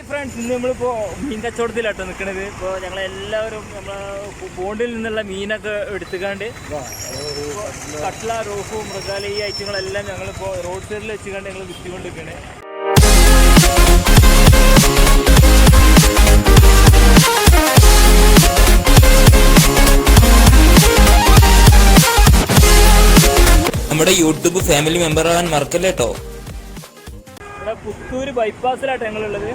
Friends, ഇന്ന് നമ്മളിപ്പോ മീൻ കച്ചവടത്തിലാട്ടോ നിൽക്കണത്. ഇപ്പോൾ ഞങ്ങളെല്ലാവരും നമ്മളെ ബോണ്ടിൽ നിന്നുള്ള മീനൊക്കെ എടുത്തുകാണ്ട് കട്ട്ല, റോഫു, മൃഗാല ഈ ഐറ്റങ്ങളെല്ലാം ഞങ്ങളിപ്പോൾ റോഡ് സൈഡിൽ വെച്ചുകൊണ്ട് ഞങ്ങൾ വിറ്റുകൊണ്ടിരിക്കണേ. നമ്മുടെ യൂട്യൂബ് ഫാമിലി മെമ്പർ ആവാൻ മറക്കല്ലേ കേട്ടോ. ഇവിടെ പുത്തൂര് ബൈപ്പാസിലാട്ടോ ഞങ്ങളുള്ളത്.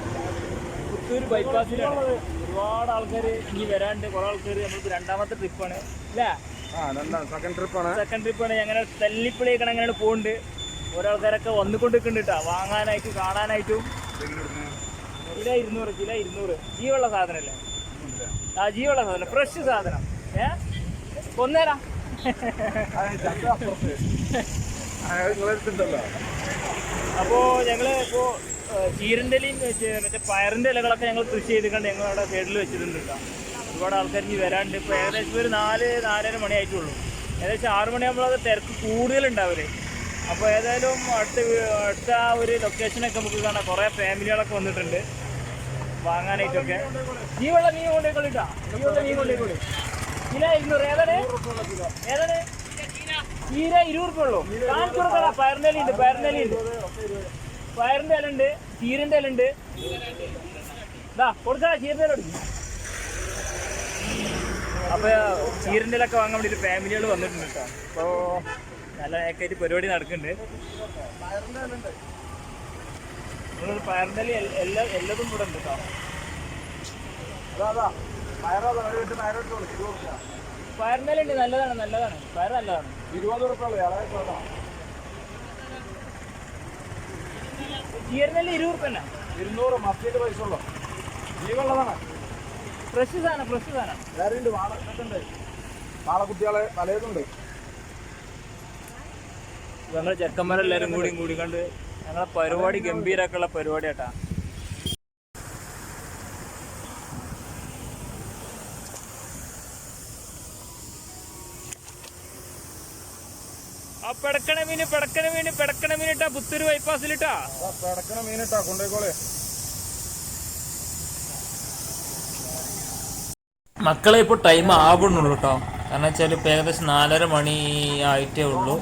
പുത്തൂര് ബൈപ്പാസിലാണ്. ഒരുപാട് ആൾക്കാർ ഇനി വരാണ്ട്. കുറെ ആൾക്കാർ നമ്മൾക്ക് രണ്ടാമത്തെ ട്രിപ്പാണ് അല്ലേ? സെക്കൻഡ് ട്രിപ്പാണ്. ഞങ്ങനെ തല്ലിപ്പള്ളിയൊക്കെ അങ്ങനെ പോകുന്നുണ്ട്. ഓരോ ആൾക്കാരൊക്കെ വന്നുകൊണ്ടിരിക്കുന്നുണ്ട് കേട്ടോ, വാങ്ങാനായിട്ടും കാണാനായിട്ടും. കിലോ 200 ജീവുള്ള സാധനമല്ലേ? ആ, ജീവുള്ള സാധനം, ഫ്രഷ് സാധനം. കൊന്നേരാ അപ്പോൾ ഞങ്ങള് ഇപ്പോൾ ചീരൻ്റെ ഇലയും മറ്റേ പയറിൻ്റെ ഇലകളൊക്കെ ഞങ്ങൾ കൃഷി ചെയ്തിട്ടുണ്ട്. ഞങ്ങളവിടെ സൈഡിൽ വെച്ചിട്ടുണ്ട് കേട്ടോ. ഒരുപാട് ആൾക്കാർ ഇനി വരാണ്ട്. ഇപ്പോൾ ഏകദേശം ഒരു 4-4:30 മണിയായിട്ടുള്ളൂ. ഏകദേശം 6 മണിയാകുമ്പോൾ അത് തിരക്ക് കൂടുതലുണ്ടാവില്ലേ. അപ്പോൾ ഏതായാലും അടുത്ത ആ ഒരു ലൊക്കേഷനൊക്കെ നമുക്ക് കാണാം. കുറേ ഫാമിലികളൊക്കെ വന്നിട്ടുണ്ട് വാങ്ങാനായിട്ടൊക്കെ. ജീവുള്ള മീൻ കൊണ്ടേക്കൊള്ളിട്ടാ, ജീവുള്ള മീൻ കൊണ്ടേക്കൊള്ളി. കിലോ 200. ഏതാണ് ചീര? 20 ഉള്ളൂ. കാണിച്ചു കൊടുക്കണ. പയറിൻ്റെ ഇലയുണ്ട്, പയറിൻ്റെ ഇല ഉണ്ട്, ചീരൻ്റെ ഇല ഉണ്ട്. ഇതാ കൊടുക്കാം, ചീരൻ്റെ ഇല കൊടുക്കും. അപ്പോൾ ചീരൻ്റെ ഇലൊക്കെ വാങ്ങാൻ വേണ്ടി ഫാമിലികൾ വന്നിട്ടുണ്ട് കേട്ടോ. അപ്പോൾ നല്ല ഏക്കായിട്ട് പരിപാടി നടക്കുന്നുണ്ട്. പയറിൻ്റെ ഇല എല്ലാതും കൂടെ ഉണ്ട് കേട്ടോ. പയറിൻ്റെ ഇല ഉണ്ട്, നല്ലതാണ്. പയർ നല്ലതാണ്. 20 ഉറുപ്പിക. ചീരനെല്ലാം 20 ഉറുപ്പിക തന്നെ. 200 മത്തിയുടെ പൈസ ഉള്ളു. ജീവുള്ളതാണ്. ഫ്രഷ് സാധനം. വേറെ ഉണ്ട്, വാളക്കുണ്ട്, വാളക്കുട്ടികളെ പലതുണ്ട്. ഞങ്ങൾ ചെക്കന്മാരെല്ലാവരും കൂടി കണ്ട് ഞങ്ങളെ പരിപാടി ഗംഭീരമാക്കുള്ള പരിപാടി കേട്ടാ. ആ പെടക്കണ മീനിട്ടാ പുത്തൂര് ബൈപ്പാസിലിട്ടാ. പെടക്കണ മീനിട്ടാ കൊണ്ടേക്കോളെ. മക്കളെ ഇപ്പോൾ ടൈം ആവണുള്ളൂ കേട്ടോ. കാരണം വെച്ചാൽ ഇപ്പോൾ ഏകദേശം 4:30 മണി ആയിട്ടേ ഉള്ളൂ.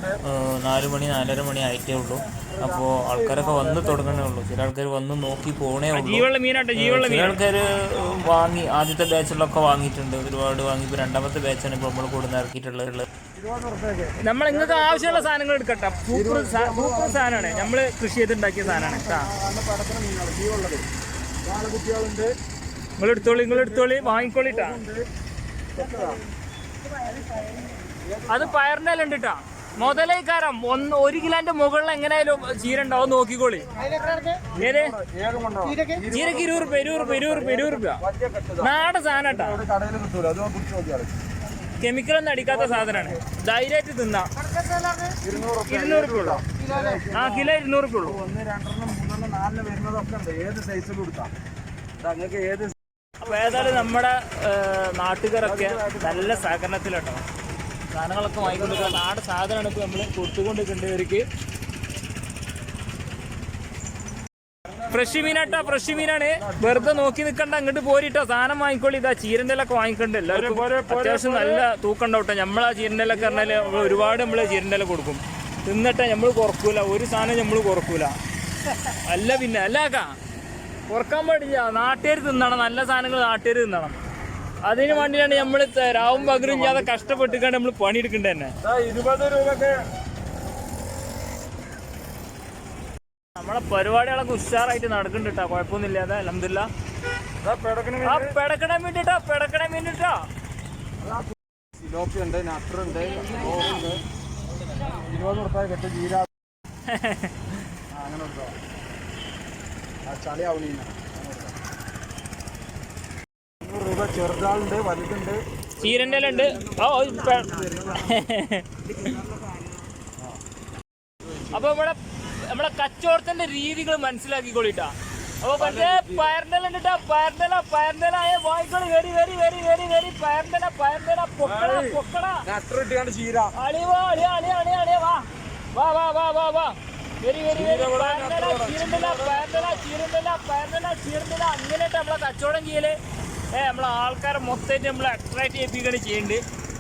4:30 മണി ആയിട്ടേ ഉള്ളൂ. അപ്പോൾ ആൾക്കാരൊക്കെ വന്ന് തുടങ്ങണേ ഉള്ളൂ. ചില ആൾക്കാർ വന്ന് നോക്കി പോണേ ഉള്ളൂ. ചില ആൾക്കാർ വാങ്ങി, ആദ്യത്തെ ബാച്ചിലൊക്കെ വാങ്ങിയിട്ടുണ്ട്, ഒരുപാട് വാങ്ങി. ഇപ്പോൾ രണ്ടാമത്തെ ബാച്ചാണ് ഇപ്പോൾ നമ്മൾ കൂടുതൽ ഇറക്കിയിട്ടുള്ളത്. നമ്മൾ നിങ്ങൾക്ക് ആവശ്യമുള്ള സാധനങ്ങൾ എടുക്കട്ടെ. സൂപ്പർ സാധനമാണ്. നമ്മൾ കൃഷി ചെയ്തുണ്ടാക്കിയ സാധനമാണ്. നിങ്ങൾ എടുത്തോളി വാങ്ങിക്കോളിട്ടാ. അത് പയറിൻ്റെ ഇല ഉണ്ട് കേട്ടാ. മുതലേക്കാരം 1 കിലോന്റെ മുകളിൽ എങ്ങനെയായാലും ചീര ഉണ്ടാവും, നോക്കിക്കോളി. ഏത് ചീരക്ക് 20 രൂപ. നാടൻ സാധനം കേട്ടാ. കെമിക്കലൊന്നും അടിക്കാത്ത സാധനമാണ്. ധൈര്യമായിട്ട് തിന്നാം. 200 രൂപ ഉള്ളൂ. ആ, കിലോ 200 രൂപ ഉള്ളൂ. 1, 2, 3, 4 വരുന്നതൊക്കെ ഉണ്ട്. ഏത് സൈസിൽ കൊടുക്കാം. നിങ്ങൾക്ക് ഏത്. അപ്പോൾ ഏതായാലും നമ്മുടെ നാട്ടുകാരൊക്കെ നല്ല സഹകരണത്തിലുണ്ടോ. സാധനങ്ങളൊക്കെ വാങ്ങിക്കൊണ്ടിരിക്കുക. നാട് സാധനമാണ് ഇപ്പോൾ നമ്മൾ കൊടുത്തുകൊണ്ടിരിക്കേണ്ടവർക്ക്. ഫ്രഷ് മീനാണ്. വെറുതെ നോക്കി നിൽക്കണ്ട, അങ്ങോട്ട് പോരിട്ടോ. സാധനം വാങ്ങിക്കോളി. ഇതാ ചീരൻ്റെ ഇലൊക്കെ വാങ്ങിക്കണ്ട. എല്ലാവരും അത്യാവശ്യം നല്ല തൂക്കണ്ടാവട്ടെ. നമ്മളാ ചീരൻ്റെ ഇലൊക്കെ പറഞ്ഞാൽ ഒരുപാട് നമ്മൾ ചീരൻ്റെ ഇല കൊടുക്കും. തിന്നിട്ടെ നമ്മൾ കുറക്കൂല. ഒരു സാധനം നമ്മൾ കുറക്കൂല. അല്ല പിന്നെ അല്ലാക്കാ കുറക്കാൻ പാടില്ല. നാട്ടുകാർ തിന്നണം. നല്ല സാധനങ്ങൾ നാട്ടുകാർ തിന്നണം. അതിന് വേണ്ടിയാണ് നമ്മൾ രാവും പകലും ഇല്ലാതെ കഷ്ടപ്പെട്ടിട്ടാണ് നമ്മൾ പണിയെടുക്കേണ്ടത് തന്നെ. 20 രൂപക്ക് നമ്മളെ പരിപാടികളൊക്കെ ഉഷാറായിട്ട് നടക്കുന്നുണ്ട് കേട്ടോ. കുഴപ്പമൊന്നുമില്ലാതെ അൽഹംദുലില്ലാ. പെടക്കണ മീനിട്ടാ. സിലോപ്പി ഉണ്ട്, നട്ടറുണ്ട്, 20 ഉറുപ്പിക കെട്ട് ജീര. അങ്ങനെ ഉണ്ടോ? ആ ചളി ആവണീന 100 രൂപ. ചെറുതാളുണ്ട്, വലുതുണ്ട്, ചീരൻ്റെ ഇല ഉണ്ട്. അപ്പോൾ നമ്മളെ കച്ചവടത്തിന്റെ രീതികൾ മനസ്സിലാക്കിക്കൊള്ളിട്ടാ. അപ്പൊ പക്ഷേ പയർന്തല ഉണ്ട് പയർന്തല വായിക്കോളി very very very very very പയർന്തല പൊക്കട പൊക്കട ചീര അളിവാ അളിയാ അളിയാ അളിയാ അളിയാ വാ വാ വാ വാ വാ വാ വെരി വെരി വെരി ചീരന്തല അങ്ങനെയായിട്ട് നമ്മളെ കച്ചവടം ചെയ്യല് നമ്മളെ ആൾക്കാരെ മൊത്തമായിട്ട് നമ്മൾ അട്രാക്ട് ചെയ്യിപ്പിക്കുകയാണ് ചെയ്യുന്നുണ്ട്.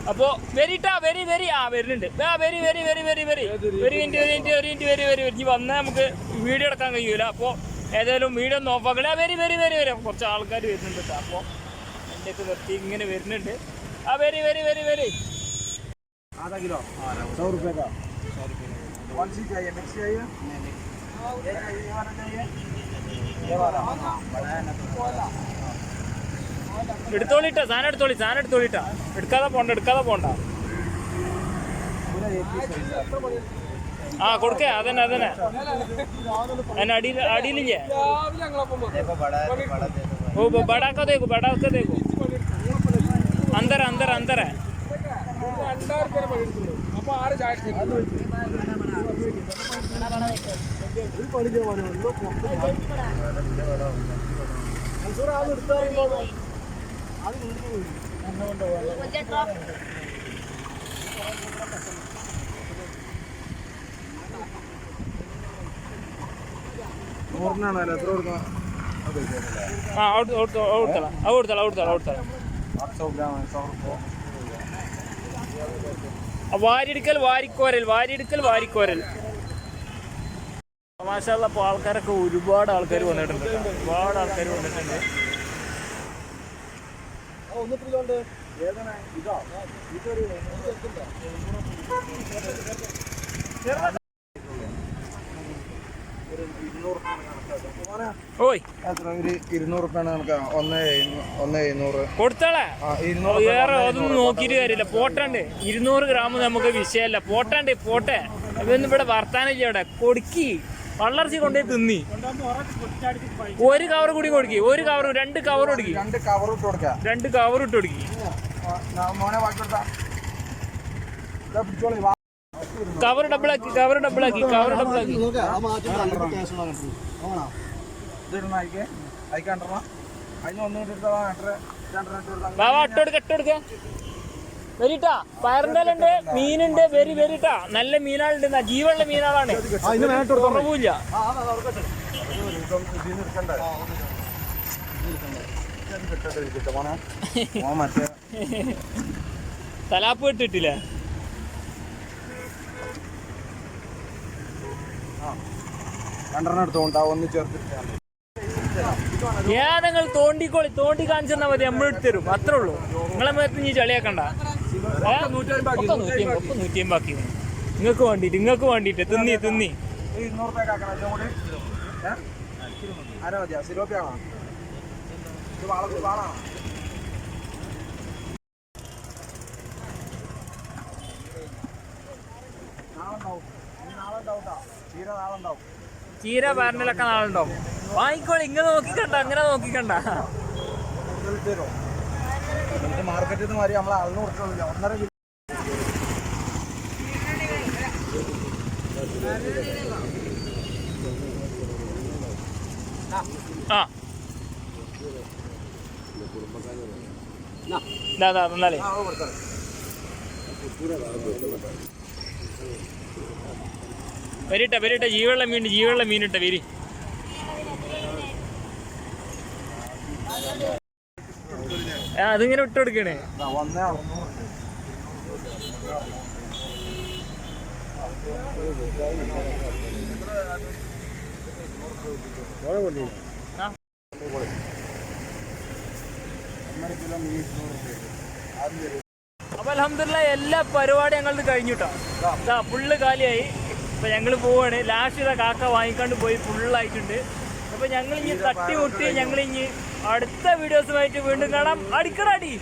അപ്പോൾ വെരിട്ടാ വെരി വെരി വരുന്നുണ്ട് very very very very very ഒരു മിനിറ്റ് വെരി വെരി ഇനി വന്നാൽ നമുക്ക് വീഡിയോ എടുക്കാൻ കഴിയൂല. അപ്പോൾ ഏതായാലും വീഡിയോ ഒന്ന് ഓഫാക്കണേ. വെരി വെരി വെരി വെരി കുറച്ച് ആൾക്കാർ വരുന്നുണ്ട് കേട്ടോ. അപ്പോൾ എൻ്റെ ഒക്കെ നിർത്തി ഇങ്ങനെ വരുന്നുണ്ട്. വെരി വെരി വെരി വെരി आधा किलो 100 रुपये का कौन सी चाहिए मिक्स चाहिए ये चाहिए ये वाला चाहिए ये वाला बड़ा है ना എടുത്തോളിട്ടാ സാധനം എടുത്തോളിട്ടാ എടുക്കാതെ പോണ്ട पूरा एक पीस കൊടുക്കേ അതന്നെ അതിനെ അടിയിലില്ലേ देखो बड़ा है बड़ा दे दो ഓ बड़ा का देखो अंदर അപ്പോൾ 6 ചായ നൂറിനാണല്ലോ എത്ര കൊടുക്കണം കൊടുത്തല 800 ഗ്രാം 100 रुपये വാരിയെടുക്കൽ വാരിക്കോരൽ മാഷാഅല്ലാ. അപ്പോൾ ആൾക്കാരൊക്കെ ഒരുപാട് ആൾക്കാർ വന്നിട്ടുണ്ട്. ഓയ് എത്ര ഒരു 200 റുപ്യാണ് കണക്കാ 1,700 കൊടുത്താളെ വേറെ അതൊന്നും നോക്കിയിട്ട് കാര്യമില്ല. പോട്ടാണ്ട് 200 ഗ്രാം നമുക്ക് വിഷയമല്ല. പോട്ടെ ഇതൊന്നും ഇവിടെ വർത്താനില്ല. ഇവിടെ കൊടുക്കി വളർച്ച കൊണ്ടേ തിന്നി ഒരു കവർ കൂടി കൊടുക്കി. ഒരു കവർ 2 കവർ കൊടുക്കി. 2 കവർ ഇട്ട് കൊടുക്കാം. 2 കവർ ഇട്ട് കൊടുക്കി. മോനെ ബാക്കി കൊടുത്താ കവർ ഡബിളാക്കി ഇട്ടെടുക്ക വെരിട്ടാ. പയറിന്റെ മീനുണ്ട് വെരി വെരിട്ടാ. നല്ല മീനാളുണ്ട്. ജീവുള്ള മീനാളാണ്. കുറവില്ല. തലാപ്പ് ഇട്ടിട്ടില്ല. നിങ്ങൾ തോണ്ടി കാണിച്ചു തന്നാ മതി. നമ്മൾ എടുത്തരും. അത്രേ ഉള്ളൂ. നിങ്ങളെ മേത്ത് നീ ചളിയാക്കണ്ട. 150 നിങ്ങൾക്ക് വേണ്ടിട്ട് തിന്നി 200 ചീര പറഞ്ഞിലൊക്കെ നാളുണ്ടാവും. വാങ്ങിക്കോളി. ഇങ്ങനെ നോക്കിക്കണ്ട, അങ്ങനെ നോക്കിക്കണ്ട. മാർക്കറ്റിൽ നിന്ന് മാറി നമ്മൾ അളന്ന് കൊടുക്കുന്നില്ല. 1.5 കിലോ എന്നാലേ വരിട്ട ജീവുള്ള മീനിട്ട വരി. അതിങ്ങനെ ഇട്ട് കൊടുക്കണേ. അപ്പൊ അൽഹംദുലില്ലാ എല്ലാ പരിപാടിയും ഞങ്ങളത് കഴിഞ്ഞിട്ടോ. ഫുള്ള് കാലിയായി. അപ്പൊ ഞങ്ങൾ പോവാണ്. ലാസ്റ്റ് ഇതാ കാക്ക വാങ്ങിക്കാണ്ട് പോയി ഫുള്ളായിട്ടുണ്ട്. അപ്പൊ ഞങ്ങളിഞ്ഞ് തട്ടിമുട്ടി ഞങ്ങളിഞ്ഞ് അടുത്ത വീഡിയോസുമായിട്ട് വീണ്ടും കാണാം. അടിക്കടാടി.